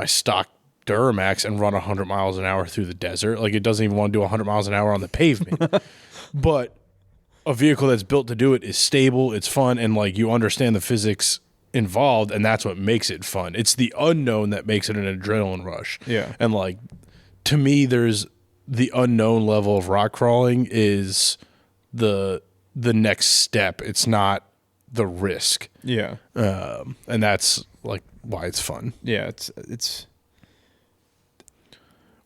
stock Duramax and run 100 miles an hour through the desert. Like it doesn't even want to do 100 miles an hour on the pavement, but a vehicle that's built to do it is stable, it's fun, and like you understand the physics involved, and that's what makes it fun. It's the unknown that makes it an adrenaline rush. Yeah. And like to me, there's the unknown level of rock crawling is the next step. It's not the risk. Yeah. And that's like why it's fun. Yeah, it's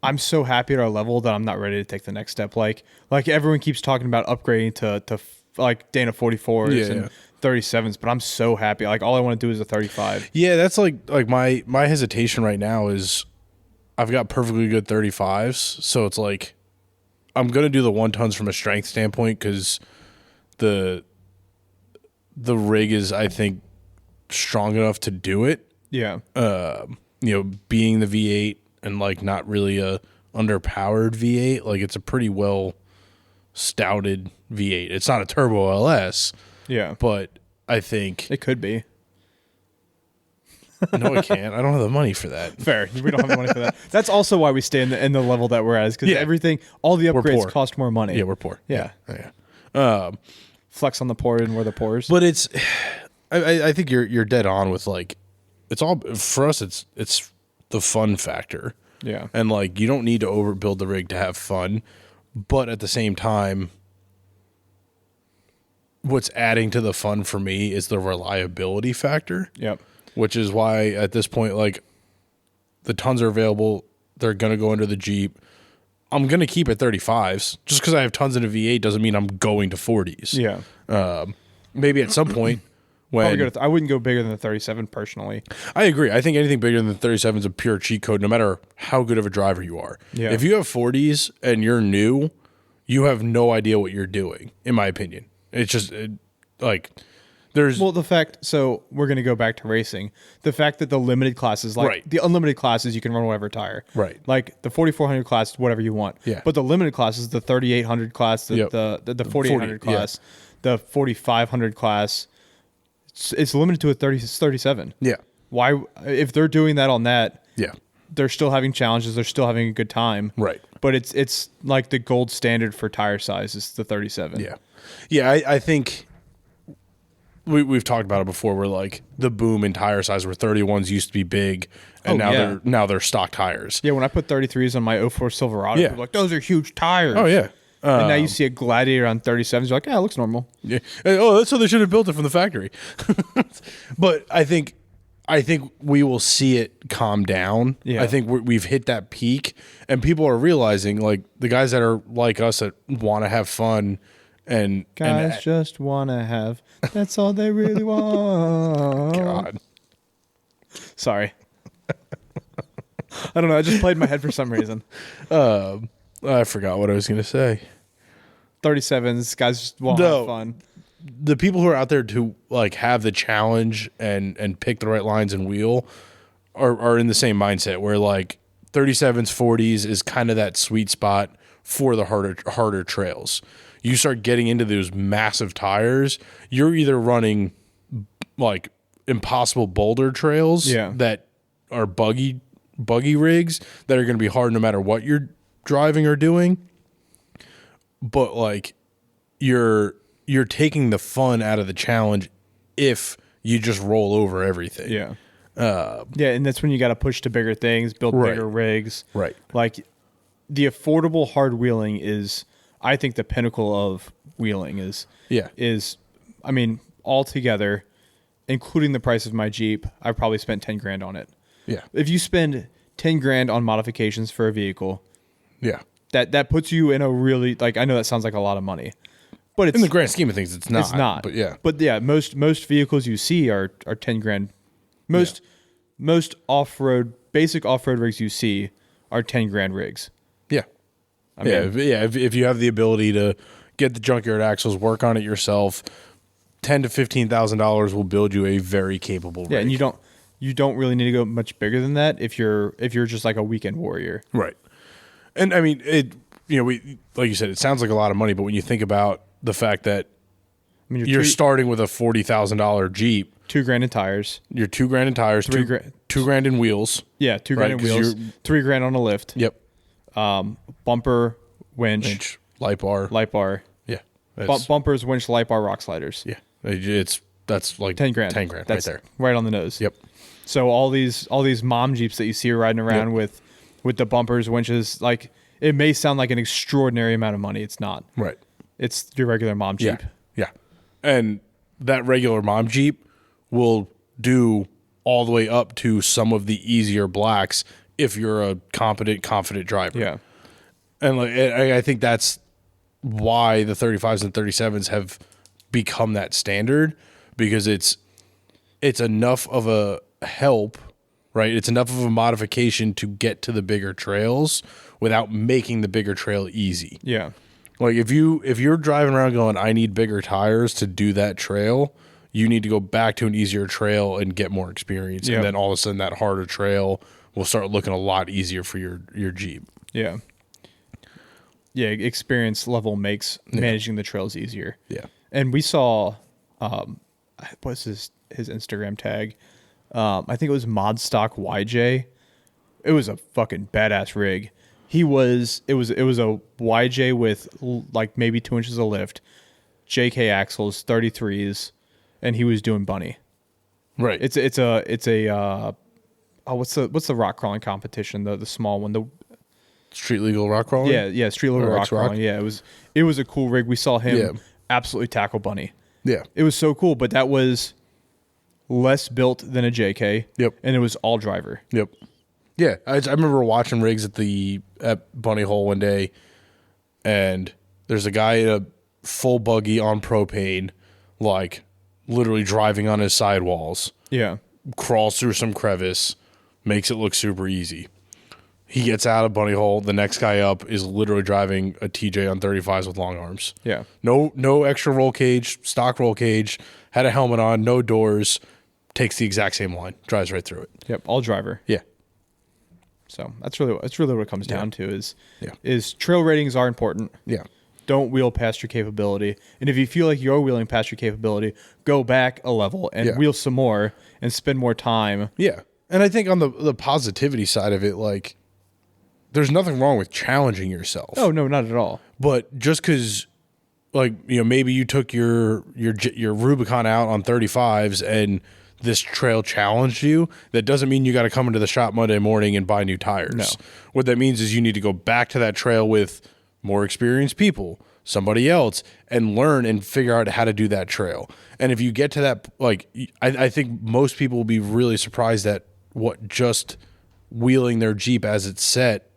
I'm so happy at our level that I'm not ready to take the next step. Like everyone keeps talking about upgrading to like Dana 44s and 37s, but I'm so happy. Like all I want to do is a 35. Yeah, that's like my hesitation right now is I've got perfectly good 35s, so it's like I'm gonna do the 1 tons from a strength standpoint because the rig is, I think, strong enough to do it. Yeah. Being the V8 and like not really a underpowered V8, like it's a pretty well stouted V8. It's not a turbo LS. Yeah. But I think it could be. No, I can't. I don't have the money for that. Fair. We don't have the money for that. That's also why we stay in the level that we're at, because everything, all the upgrades cost more money. Yeah, we're poor. Yeah. Yeah. Flex on the poor and we're the poors. But it's, I think you're dead on with like, it's all for us. It's the fun factor. Yeah. And like, you don't need to overbuild the rig to have fun, but at the same time, what's adding to the fun for me is the reliability factor. Yep. Which is why at this point, like, the tons are available. They're going to go into the Jeep. I'm going to keep at 35s. Just because I have tons in a V8 doesn't mean I'm going to 40s. Yeah. Maybe at some point when... I wouldn't go bigger than the 37 personally. I agree. I think anything bigger than the 37 is a pure cheat code, no matter how good of a driver you are. Yeah. If you have 40s and you're new, you have no idea what you're doing, in my opinion. It's just, so we're going to go back to racing. The fact that the limited classes, the unlimited classes, you can run whatever tire. Right. Like the 4400 class, whatever you want. Yeah. But the limited classes, the 3800 class, the 4800 class, the 4500 class, it's limited to a 37. Yeah. Why, if they're doing that on that, yeah, they're still having challenges. They're still having a good time. Right. But it's like the gold standard for tire size is the 37. Yeah. Yeah, I think we've talked about it before, where like the boom in tire size where 31s used to be big and now they're stock tires. Yeah, when I put 33s on my 04 Silverado, people were like, those are huge tires. Oh yeah. And now you see a Gladiator on 37s, you're like, it looks normal. Yeah. Oh, that's how they should have built it from the factory. But I think we will see it calm down. Yeah. I think we've hit that peak, and people are realizing, like the guys that are like us that want to have fun. And guys just want to have. That's all they really want. God. Sorry. I don't know. I just played in my head for some reason. I forgot what I was going to say. 37s, guys just want to have fun. The people who are out there to like have the challenge and pick the right lines and wheel are in the same mindset where like 37s, 40s is kind of that sweet spot for the harder trails. You start getting into those massive tires, you're either running like impossible boulder trails that are buggy rigs that are going to be hard no matter what you're driving or doing. But like you're taking the fun out of the challenge if you just roll over everything. Yeah. And that's when you got to push to bigger things, build bigger rigs. Right. Like the affordable hard wheeling is, I think, the pinnacle of wheeling is, I mean, altogether, including the price of my Jeep, I've probably spent 10 grand on it. Yeah. If you spend 10 grand on modifications for a vehicle, that puts you in a really, like, I know that sounds like a lot of money, but it's, in the grand scheme of things, it's not. It's not. But yeah. Most vehicles you see are 10 grand. Most off-road, basic off-road rigs you see are 10 grand rigs. Yeah. If you have the ability to get the junkyard axles, work on it yourself, $10,000 to $15,000 will build you a very capable rig. Yeah, and you don't really need to go much bigger than that if you're just like a weekend warrior. Right. And I mean, we like you said, it sounds like a lot of money, but when you think about the fact that you're starting with a $40,000 Jeep, $2 grand in tires. You're $2 grand in tires, $2 grand in wheels. Yeah, $2 grand in wheels. $3 grand on a lift. Yep. Bumper, winch, light bar. Yeah. Bumpers, winch, light bar, rock sliders. Yeah. That's like 10 grand. 10 grand that's right there. Right on the nose. Yep. So all these mom Jeeps that you see riding around with the bumpers, winches, like it may sound like an extraordinary amount of money. It's not. Right. It's your regular mom Jeep. Yeah. And that regular mom Jeep will do all the way up to some of the easier blacks if you're a confident driver. Yeah. And like I think that's why the 35s and 37s have become that standard, because it's enough of a help, right? It's enough of a modification to get to the bigger trails without making the bigger trail easy. Yeah. Like if you're driving around going, I need bigger tires to do that trail, you need to go back to an easier trail and get more experience. And then all of a sudden that harder trail will start looking a lot easier for your Jeep. Yeah. Yeah, experience level makes managing the trails easier. Yeah. And we saw what's his Instagram tag? I think it was Modstock YJ. It was a fucking badass rig. It was a YJ with like maybe 2 inches of lift, JK axles, 33s, and he was doing bunny. Right. It's a what's the rock crawling competition, the small one, the street legal rock crawling? Yeah, street legal rock crawling. Yeah, it was a cool rig. We saw him absolutely tackle bunny. Yeah. It was so cool, but that was less built than a JK. Yep. And it was all driver. Yep. Yeah, I remember watching rigs at Bunny Hole one day, and there's a guy in a full buggy on propane, like literally driving on his sidewalls. Yeah. Crawls through some crevice, makes it look super easy. He gets out of Bunny Hole. The next guy up is literally driving a TJ on 35s with long arms. Yeah. No extra roll cage, stock roll cage, had a helmet on, no doors, takes the exact same line, drives right through it. Yep, all driver. Yeah. So that's really what it comes down to Yeah. is trail ratings are important. Yeah. Don't wheel past your capability. And if you feel like you're wheeling past your capability, go back a level and wheel some more and spend more time. Yeah. And I think on the positivity side of it, like, there's nothing wrong with challenging yourself. Oh, no, not at all. But just because, like, you know, maybe you took your Rubicon out on 35s and this trail challenged you, that doesn't mean you got to come into the shop Monday morning and buy new tires. No. What that means is you need to go back to that trail with more experienced people, somebody else, and learn and figure out how to do that trail. And if you get to that, like, I think most people will be really surprised at what just wheeling their Jeep as it's set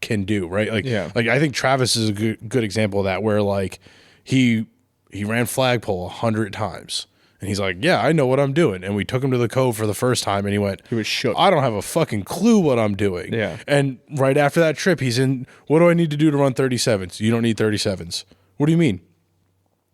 can do, right? Like, like I think Travis is a good example of that, where like he ran flagpole 100 times. And he's like, yeah, I know what I'm doing. And we took him to the cove for the first time, and he went, he was shook. I don't have a fucking clue what I'm doing. Yeah. And right after that trip, he's in, what do I need to do to run 37s? You don't need 37s. What do you mean?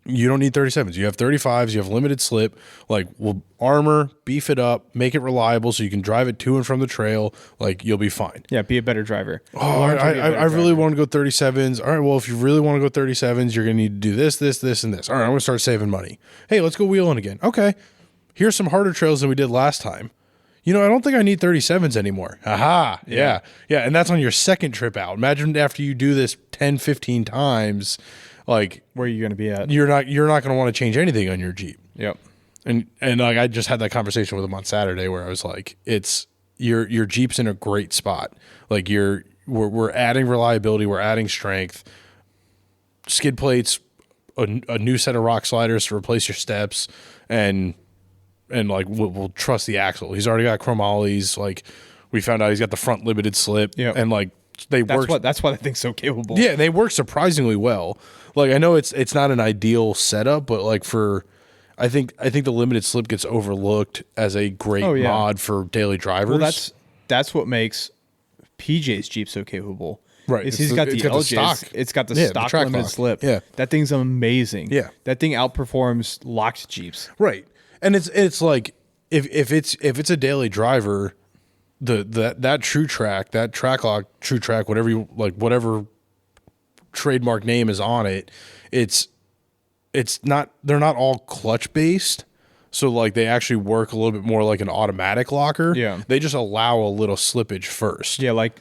You don't need 37s. You have 35s. You have limited slip. Like, we'll armor, beef it up, make it reliable so you can drive it to and from the trail. Like, you'll be fine. Yeah, be a better driver. Oh, I really want to go 37s. All right, well, if you really want to go 37s, you're going to need to do this, this, this, and this. All right, I'm going to start saving money. Hey, let's go wheeling again. Okay, here's some harder trails than we did last time. You know, I don't think I need 37s anymore. Aha, yeah. And that's on your second trip out. Imagine after you do this 10, 15 times, like, where are you going to be at? You're not going to want to change anything on your Jeep. Yep. And like I just had that conversation with him on Saturday where I was like, it's your Jeep's in a great spot. Like we're adding reliability, we're adding strength, skid plates, a new set of rock sliders to replace your steps, and like we'll trust the axle. He's already got chromollies. Like, we found out he's got the front limited slip. Yeah. And like that's why that thing's so capable. Yeah, they work surprisingly well. Like, I know it's not an ideal setup, but like I think the limited slip gets overlooked as a great mod for daily drivers. Well, that's what makes PJ's Jeep so capable. Right. He's got the LJ. It's got the stock limited slip. Yeah. That thing's amazing. Yeah. That thing outperforms locked Jeeps. Right. And it's like if it's a daily driver, that True Track, that Track Lock True Track, whatever trademark name is on it, they're not all clutch based. So like they actually work a little bit more like an automatic locker. Yeah. They just allow a little slippage first. Yeah, like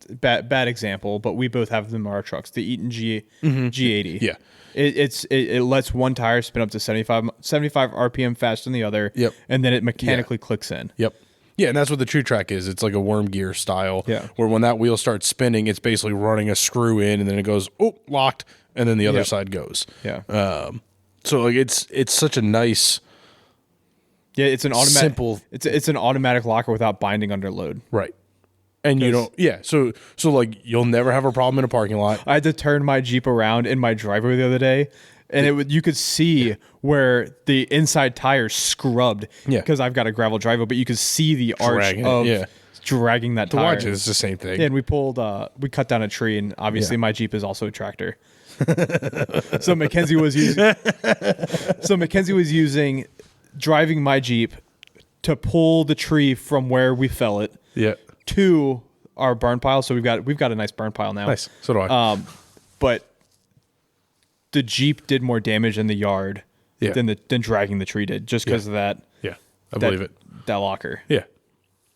bad example, but we both have them in our trucks. The Eaton G80. Yeah. It lets one tire spin up to 75 RPM faster than the other. Yep. And then it mechanically clicks in. Yep. Yeah, and that's what the True Track is. It's like a worm gear style. Yeah. Where when that wheel starts spinning, it's basically running a screw in, and then it goes, oh, locked, and then the other side goes. Yeah. So like it's such a nice. Yeah, it's an automatic. Simple. It's an automatic locker without binding under load. Right. And you don't. Yeah. So like you'll never have a problem in a parking lot. I had to turn my Jeep around in my driveway the other day, and you could see where the inside tire scrubbed. Yeah. Because I've got a gravel driveway, but you could see the arch dragging that To tire. watch it, it's the same thing. Yeah, and we cut down a tree, and obviously my Jeep is also a tractor. So Mackenzie was using driving my Jeep to pull the tree from where we fell it to our burn pile. So we've got a nice burn pile now. Nice. So do I. But the Jeep did more damage in the yard than dragging the tree did, just because of that. Yeah, I believe it. That locker. Yeah.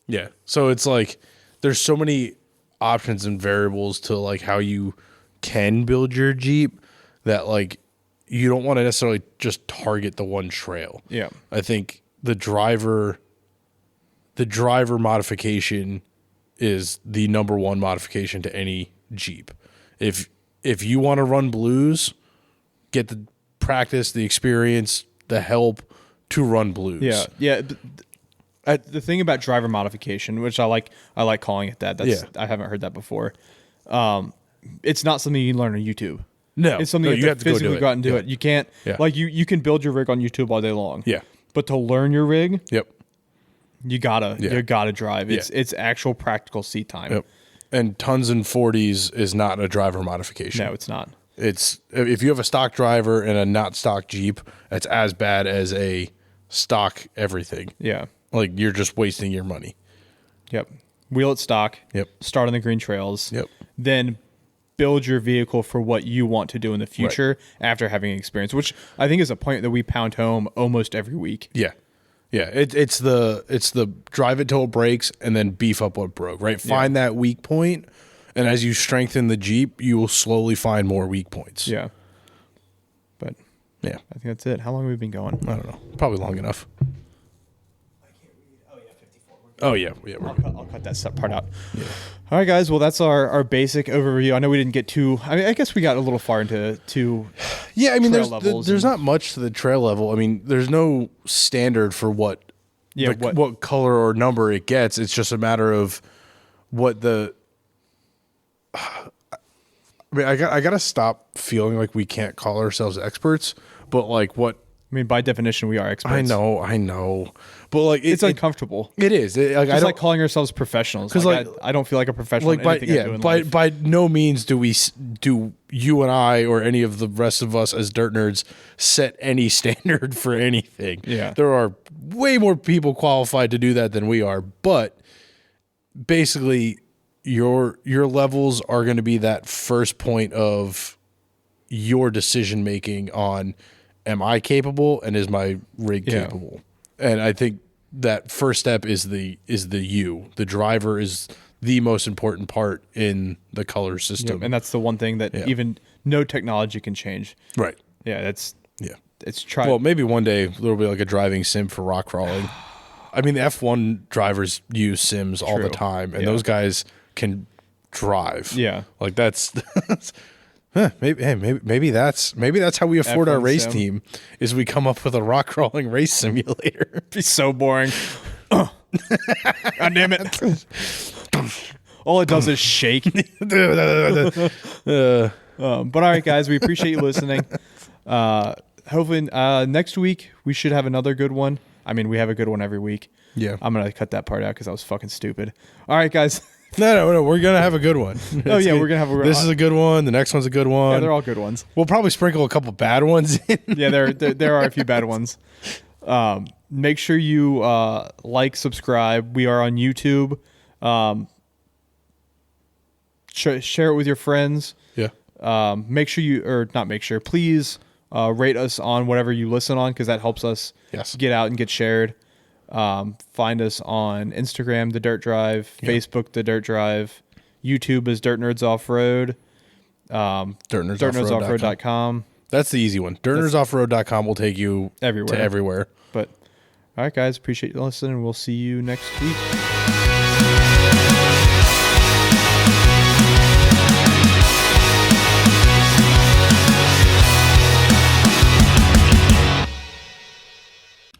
Yeah. So it's like there's so many options and variables to like how you can build your Jeep that like you don't want to necessarily just target the one trail. Yeah. I think the driver modification is the number one modification to any Jeep. If you want to run blues, get the practice, the experience, the help to run blues. Yeah. Yeah. The thing about driver modification, which I like calling it that. I haven't heard that before. It's not something you can learn on YouTube. No, it's something you have to physically go out and do it. You can't like you can build your rig on YouTube all day long. Yeah, but to learn your rig, you gotta drive. Yeah. It's actual practical seat time. Yep. And tons and 40s is not a driver modification. No, it's not. It's if you have a stock driver and a not stock Jeep, it's as bad as a stock everything. Yeah. Like you're just wasting your money. Yep. Wheel it stock. Yep. Start on the green trails. Yep. Then build your vehicle for what you want to do in the future after having experience, which I think is a point that we pound home almost every week. Yeah. Yeah. It's the drive it till it breaks and then beef up what broke, right? Find that weak point, and as you strengthen the Jeep, you will slowly find more weak points. Yeah. But yeah, I think that's it. How long have we been going? I don't know. Probably long enough. Oh yeah, I'll cut that part out. Yeah. All right, guys. Well, that's our basic overview. I know we didn't get too. I mean, I guess we got a little far into Yeah, I mean, there's not much to the trail level. I mean, there's no standard for what color or number it gets. It's just a matter of what the. I mean, I gotta stop feeling like we can't call ourselves experts, but like what. I mean, by definition, we are experts. I know. But like it's uncomfortable. It is. It's like calling ourselves professionals. Because I don't feel like a professional. Like by no means do you and I or any of the rest of us as dirt nerds set any standard for anything. Yeah, there are way more people qualified to do that than we are. But basically, your levels are going to be that first point of your decision making on. Am I capable and is my rig capable? And I think that first step is the the driver is the most important part in the color system. Yep. And that's the one thing that even no technology can change. Right. Yeah. It's try. Well, maybe one day there'll be like a driving sim for rock crawling. I mean, the F1 drivers use sims all the time, and those guys can drive. Yeah. Like that's maybe that's how we afford F1 our race sim. team is we come up with a rock crawling race simulator. It'd be so boring. God damn it. All it does is shake. But all right, guys, we appreciate you listening. Hopefully next week we should have another good one. I mean, we have a good one every week. Yeah. I'm going to cut that part out because that was fucking stupid. All right, guys. No, we're going to have a good one. Oh, yeah, we're going to have a good one. This is a good one. The next one's a good one. Yeah, they're all good ones. We'll probably sprinkle a couple bad ones in. Yeah, there are a few bad ones. Make sure you like, subscribe. We are on YouTube. Share it with your friends. Yeah. Please rate us on whatever you listen on because that helps us get out and get shared. Find us on Instagram, The Dirt Drive, Facebook, The Dirt Drive, YouTube is Dirt Nerds Off-Road, DirtNerdsOffroad.com. That's the easy one. DirtNerdsOffroad.com will take you everywhere. But all right, guys, appreciate you listening. We'll see you next week.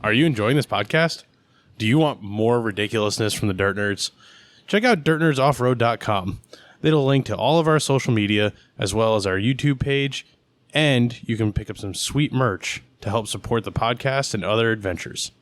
Are you enjoying this podcast? Do you want more ridiculousness from the Dirt Nerds? Check out DirtNerdsOffroad.com. It'll link to all of our social media as well as our YouTube page, and you can pick up some sweet merch to help support the podcast and other adventures.